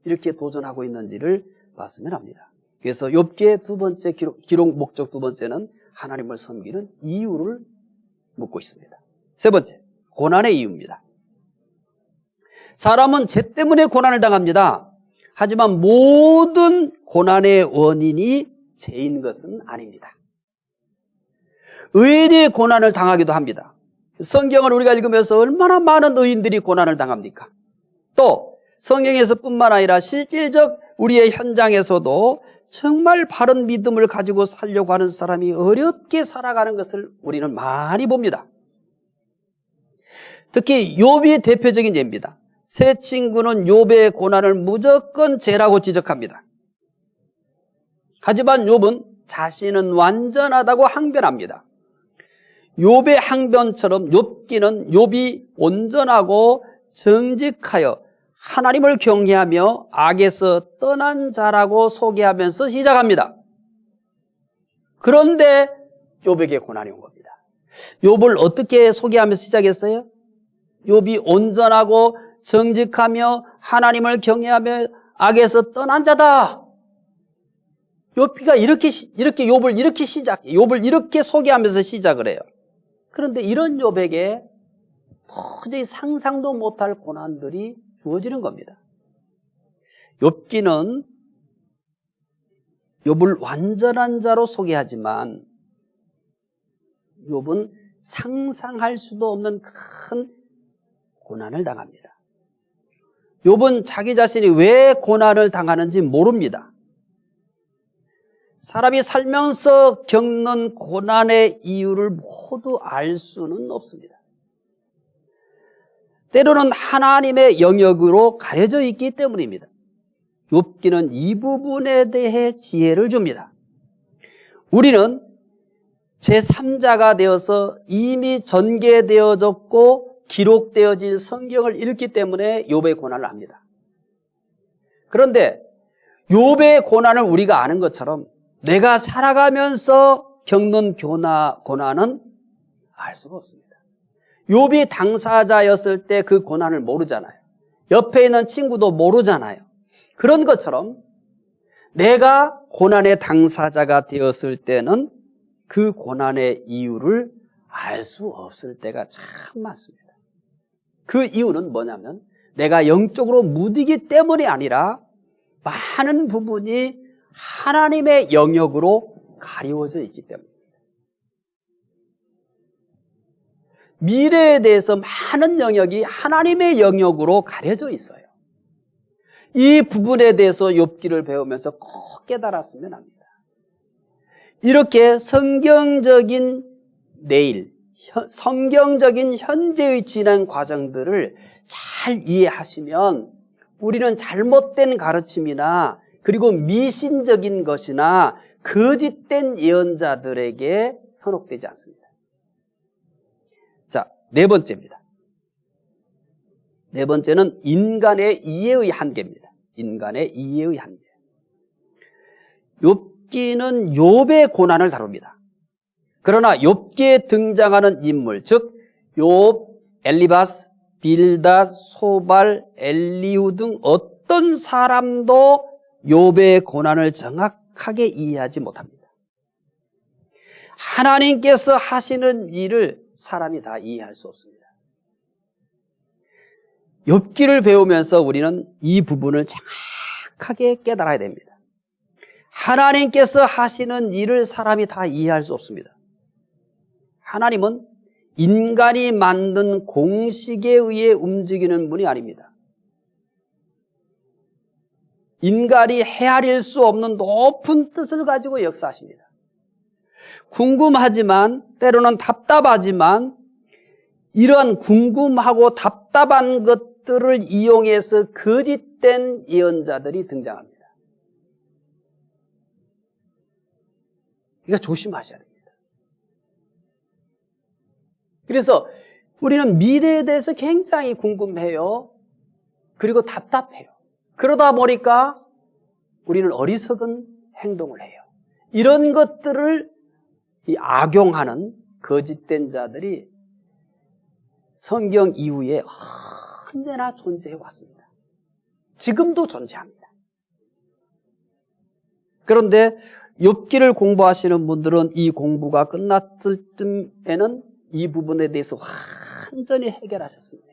이렇게 도전하고 있는지를 봤으면 합니다. 그래서 욥기의 두 번째 기록 목적 두 번째는 하나님을 섬기는 이유를 묻고 있습니다. 세 번째, 고난의 이유입니다. 사람은 죄 때문에 고난을 당합니다. 하지만 모든 고난의 원인이 죄인 것은 아닙니다. 의인이 고난을 당하기도 합니다. 성경을 우리가 읽으면서 얼마나 많은 의인들이 고난을 당합니까? 또 성경에서 뿐만 아니라 실질적 우리의 현장에서도 정말 바른 믿음을 가지고 살려고 하는 사람이 어렵게 살아가는 것을 우리는 많이 봅니다. 특히 욥이 대표적인 예입니다. 세 친구는 욥의 고난을 무조건 죄라고 지적합니다. 하지만 욥은 자신은 완전하다고 항변합니다. 욥의 항변처럼 욥기는 온전하고 정직하여 하나님을 경외하며 악에서 떠난 자라고 소개하면서 시작합니다. 그런데 욥에게 고난이 온 겁니다. 욥을 어떻게 소개하면서 시작했어요? 욥이 온전하고 정직하며 하나님을 경외하며 악에서 떠난 자다. 욥기가 이렇게 욥을 욥을 이렇게 소개하면서 시작을 해요. 그런데 이런 욥에게 도저히 상상도 못할 고난들이 주어지는 겁니다. 욥기는 욥을 완전한 자로 소개하지만 욥은 상상할 수도 없는 큰 고난을 당합니다. 욥은 자기 자신이 왜 고난을 당하는지 모릅니다. 사람이 살면서 겪는 고난의 이유를 모두 알 수는 없습니다. 때로는 하나님의 영역으로 가려져 있기 때문입니다. 욥기는 이 부분에 대해 지혜를 줍니다. 우리는 제3자가 되어서 이미 전개되어졌고 기록되어진 성경을 읽기 때문에 욥의 고난을 압니다. 그런데 욥의 고난을 우리가 아는 것처럼 내가 살아가면서 겪는 고난은 알 수가 없습니다. 욥이 당사자였을 때 그 고난을 모르잖아요. 옆에 있는 친구도 모르잖아요. 그런 것처럼 내가 고난의 당사자가 되었을 때는 그 고난의 이유를 알 수 없을 때가 참 많습니다. 그 이유는 뭐냐면 내가 영적으로 무디기 때문이 아니라 많은 부분이 하나님의 영역으로 가리워져 있기 때문입니다. 미래에 대해서 많은 영역이 하나님의 영역으로 가려져 있어요. 이 부분에 대해서 욥기를 배우면서 꼭 깨달았으면 합니다. 이렇게 성경적인 내일, 성경적인 현재의 진행 과정들을 잘 이해하시면 우리는 잘못된 가르침이나 그리고 미신적인 것이나 거짓된 예언자들에게 현혹되지 않습니다. 자, 네 번째입니다. 네 번째는 인간의 이해의 한계입니다. 인간의 이해의 한계. 욥기는 욥의 고난을 다룹니다. 그러나 욥기에 등장하는 인물, 즉 욥, 엘리바스, 빌닷, 소발, 엘리후 등 어떤 사람도 욥의 고난을 정확하게 이해하지 못합니다. 하나님께서 하시는 일을 사람이 다 이해할 수 없습니다. 욥기를 배우면서 우리는 이 부분을 정확하게 깨달아야 됩니다. 하나님께서 하시는 일을 사람이 다 이해할 수 없습니다. 하나님은 인간이 만든 공식에 의해 움직이는 분이 아닙니다. 인간이 헤아릴 수 없는 높은 뜻을 가지고 역사하십니다. 궁금하지만 때로는 답답하지만 이러한 궁금하고 답답한 것들을 이용해서 거짓된 예언자들이 등장합니다. 이거 조심하셔야 됩니다. 그래서 우리는 미래에 대해서 굉장히 궁금해요. 그리고 답답해요. 그러다 보니까 우리는 어리석은 행동을 해요. 이런 것들을 악용하는 거짓된 자들이 성경 이후에 언제나 존재해 왔습니다. 지금도 존재합니다. 그런데 욥기를 공부하시는 분들은 이 공부가 끝났을 쯤에는 이 부분에 대해서 완전히 해결하셨습니다.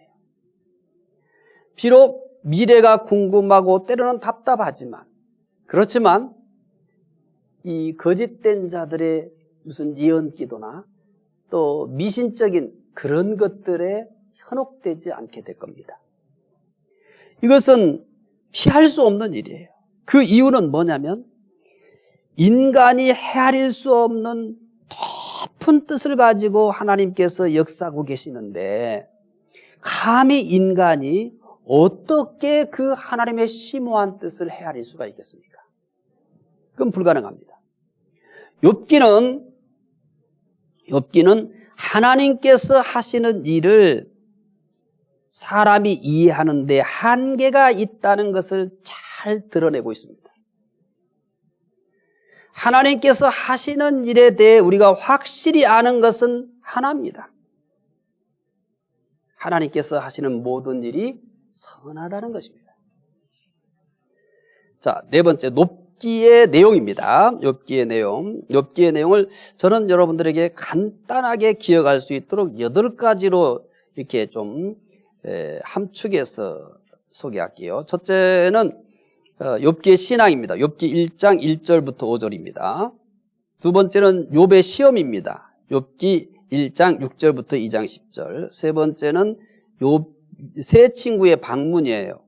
비록 미래가 궁금하고 때로는 답답하지만 그렇지만 이 거짓된 자들의 무슨 예언 기도나 또 미신적인 그런 것들에 현혹되지 않게 될 겁니다. 이것은 피할 수 없는 일이에요. 그 이유는 뭐냐면 인간이 헤아릴 수 없는 높은 뜻을 가지고 하나님께서 역사하고 계시는데 감히 인간이 어떻게 그 하나님의 심오한 뜻을 헤아릴 수가 있겠습니까? 그건 불가능합니다. 욥기는 하나님께서 하시는 일을 사람이 이해하는 데 한계가 있다는 것을 잘 드러내고 있습니다. 하나님께서 하시는 일에 대해 우리가 확실히 아는 것은 하나입니다. 하나님께서 하시는 모든 일이 선하다는 것입니다. 자, 네 번째, 욥기의 내용입니다. 욥기의 내용. 욥기의 내용을 저는 여러분들에게 간단하게 기억할 수 있도록 8가지로 이렇게 좀 함축해서 소개할게요. 첫째는 욥기의 신앙입니다. 욥기 1장 1절부터 5절입니다. 두 번째는 욥의 시험입니다. 욥기 1장 6절부터 2장 10절. 세 번째는 욥 세 친구의 방문이에요.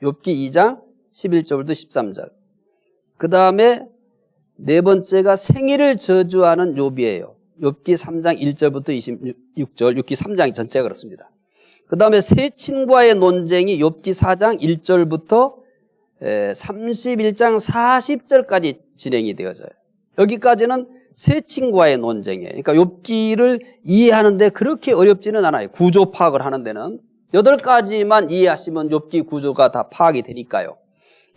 욥기 2장 11절부터 13절. 그 다음에 네 번째가 생일을 저주하는 욥이에요. 욥기 3장 1절부터 26절. 욥기 3장이 전체가 그렇습니다. 그 다음에 세 친구와의 논쟁이 욥기 4장 1절부터 31장 40절까지 진행이 되어져요. 여기까지는 세 친구와의 논쟁이에요. 그러니까 욥기를 이해하는데 그렇게 어렵지는 않아요. 구조 파악을 하는 데는 8가지만 이해하시면 욥기 구조가 다 파악이 되니까요.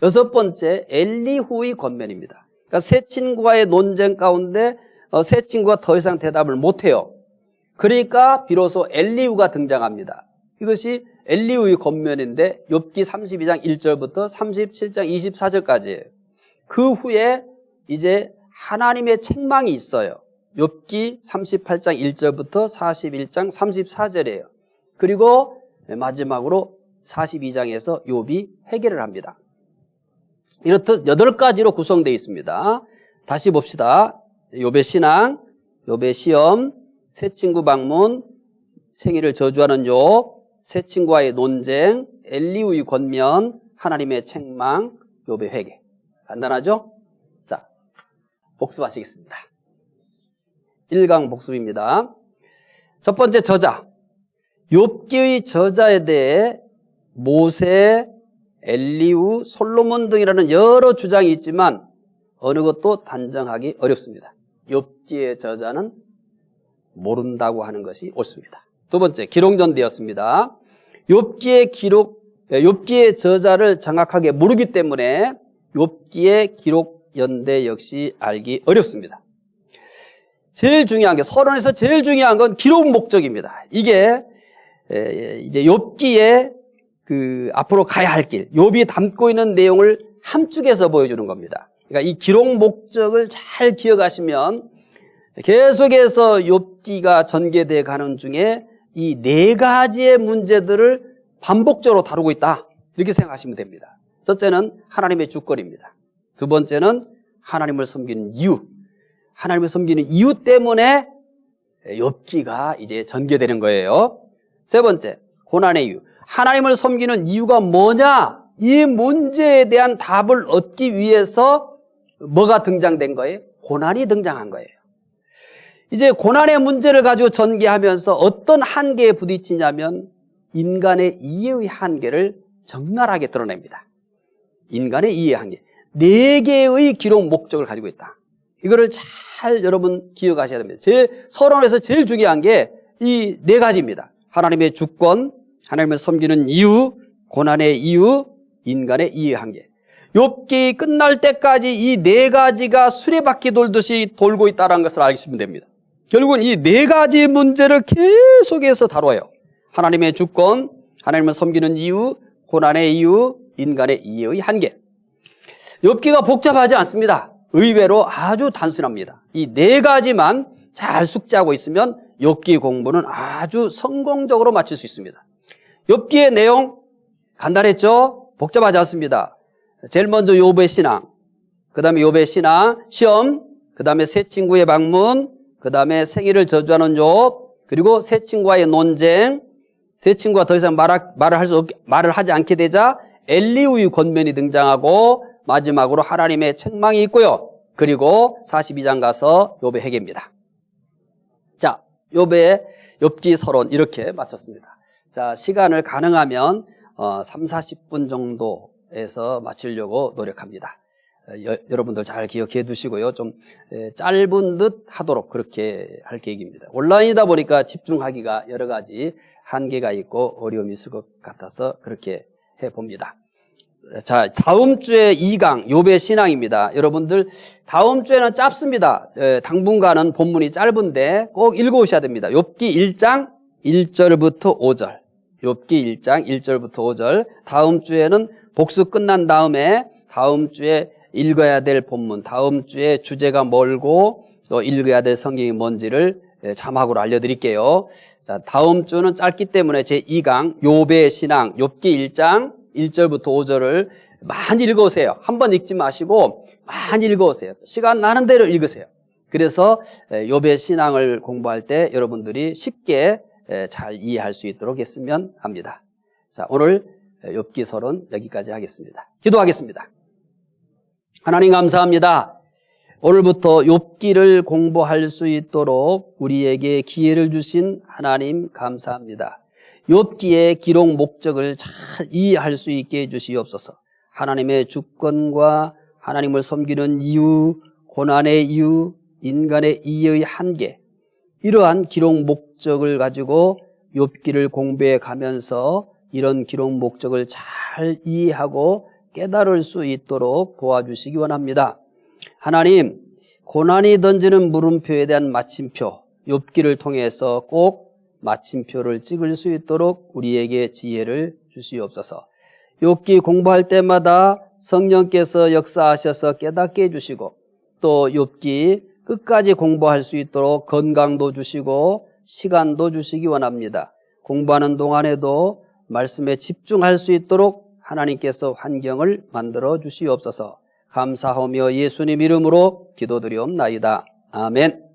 여섯 번째, 엘리후의 권면입니다. 그러니까 세 친구와의 논쟁 가운데 세 친구가 더 이상 대답을 못해요. 그러니까 비로소 엘리후가 등장합니다. 이것이 엘리후의 권면인데 욥기 32장 1절부터 37장 24절까지예요. 그 후에 이제 하나님의 책망이 있어요. 욥기 38장 1절부터 41장 34절이에요. 그리고 마지막으로 42장에서 욥이 해결을 합니다. 이렇듯 8가지로 구성되어 있습니다. 다시 봅시다. 욥의 신앙, 욥의 시험, 새 친구 방문, 생일을 저주하는 욥, 새 친구와의 논쟁, 엘리후의 권면, 하나님의 책망, 욥의 회개. 간단하죠? 자, 복습하시겠습니다. 1강 복습입니다. 첫 번째 저자. 욥기의 저자에 대해 모세, 엘리후, 솔로몬 등이라는 여러 주장이 있지만 어느 것도 단정하기 어렵습니다. 욥기의 저자는 모른다고 하는 것이 옳습니다. 두 번째, 기록연대였습니다. 욥기의 저자를 정확하게 모르기 때문에 욥기의 기록연대 역시 알기 어렵습니다. 제일 중요한 게, 서론에서 제일 중요한 건 기록 목적입니다. 이게 이제 욥기의 앞으로 가야 할 길, 욥이 담고 있는 내용을 함축해서 보여주는 겁니다. 그러니까 이 기록 목적을 잘 기억하시면 계속해서 욥기가 전개돼 가는 중에 이 네 가지의 문제들을 반복적으로 다루고 있다, 이렇게 생각하시면 됩니다. 첫째는 하나님의 주권입니다. 두 번째는 하나님을 섬기는 이유, 하나님을 섬기는 이유 때문에 욥기가 이제 전개되는 거예요. 세 번째, 고난의 이유, 하나님을 섬기는 이유가 뭐냐, 이 문제에 대한 답을 얻기 위해서 뭐가 등장된 거예요? 고난이 등장한 거예요. 이제 고난의 문제를 가지고 전개하면서 어떤 한계에 부딪히냐면 인간의 이해의 한계를 적나라하게 드러냅니다. 인간의 이해의 한계. 4개의 기록 목적을 가지고 있다. 이거를 잘 여러분 기억하셔야 됩니다. 서론에서 제일 중요한 게 이 4가지입니다. 하나님의 주권, 하나님을 섬기는 이유, 고난의 이유, 인간의 이해의 한계. 욥기 끝날 때까지 이 4가지가 수레바퀴 돌듯이 돌고 있다는 것을 알시면 됩니다. 결국은 이 4가지 문제를 계속해서 다뤄요. 하나님의 주권, 하나님을 섬기는 이유, 고난의 이유, 인간의 이해의 한계. 욥기가 복잡하지 않습니다. 의외로 아주 단순합니다. 이 4가지만 잘 숙지하고 있으면 욥기 공부는 아주 성공적으로 마칠 수 있습니다. 욥기의 내용 간단했죠? 복잡하지 않습니다. 제일 먼저 욥의 신앙, 그 다음에 욥의 신앙, 시험, 그 다음에 새 친구의 방문, 그 다음에 생일을 저주하는 욥, 그리고 새 친구와의 논쟁, 새 친구가 더 이상 말을 하지 않게 되자 엘리후의 권면이 등장하고 마지막으로 하나님의 책망이 있고요. 그리고 42장 가서 욥의 회개입니다. 자, 욥기 서론 이렇게 마쳤습니다. 자, 시간을 가능하면 30-40분 정도에서 마치려고 노력합니다. 여러분들 잘 기억해 두시고요. 좀 짧은 듯 하도록 그렇게 할 계획입니다. 온라인이다 보니까 집중하기가 여러 가지 한계가 있고 어려움이 있을 것 같아서 그렇게 해봅니다. 자, 다음 주에 2강 욥의 신앙입니다. 여러분들 다음 주에는 짧습니다. 당분간은 본문이 짧은데 꼭 읽어오셔야 됩니다. 욥기 1장 1절부터 5절, 욥기 1장 1절부터 5절. 다음 주에는 복습 끝난 다음에 다음 주에 읽어야 될 본문, 다음 주에 주제가 뭘고 또 읽어야 될 성경이 뭔지를 자막으로 알려드릴게요. 자, 다음 주는 짧기 때문에 제2강 욥의 신앙, 욥기 1장 1절부터 5절을 많이 읽어오세요. 한 번 읽지 마시고 많이 읽어오세요. 시간 나는 대로 읽으세요. 그래서 욥의 신앙을 공부할 때 여러분들이 쉽게 잘 이해할 수 있도록 했으면 합니다. 자, 오늘 욥기 서론 여기까지 하겠습니다. 기도하겠습니다. 하나님 감사합니다. 오늘부터 욥기를 공부할 수 있도록 우리에게 기회를 주신 하나님 감사합니다. 욥기의 기록 목적을 잘 이해할 수 있게 해주시옵소서. 하나님의 주권과 하나님을 섬기는 이유, 고난의 이유, 인간의 이해의 한계, 이러한 기록 목적을 가지고 욥기를 공부해 가면서 이런 기록 목적을 잘 이해하고 깨달을 수 있도록 도와주시기 원합니다. 하나님, 고난이 던지는 물음표에 대한 마침표, 욥기를 통해서 꼭 마침표를 찍을 수 있도록 우리에게 지혜를 주시옵소서. 욥기 공부할 때마다 성령께서 역사하셔서 깨닫게 해주시고 또 욥기 끝까지 공부할 수 있도록 건강도 주시고 시간도 주시기 원합니다. 공부하는 동안에도 말씀에 집중할 수 있도록 하나님께서 환경을 만들어 주시옵소서. 감사하며 예수님 이름으로 기도드리옵나이다. 아멘.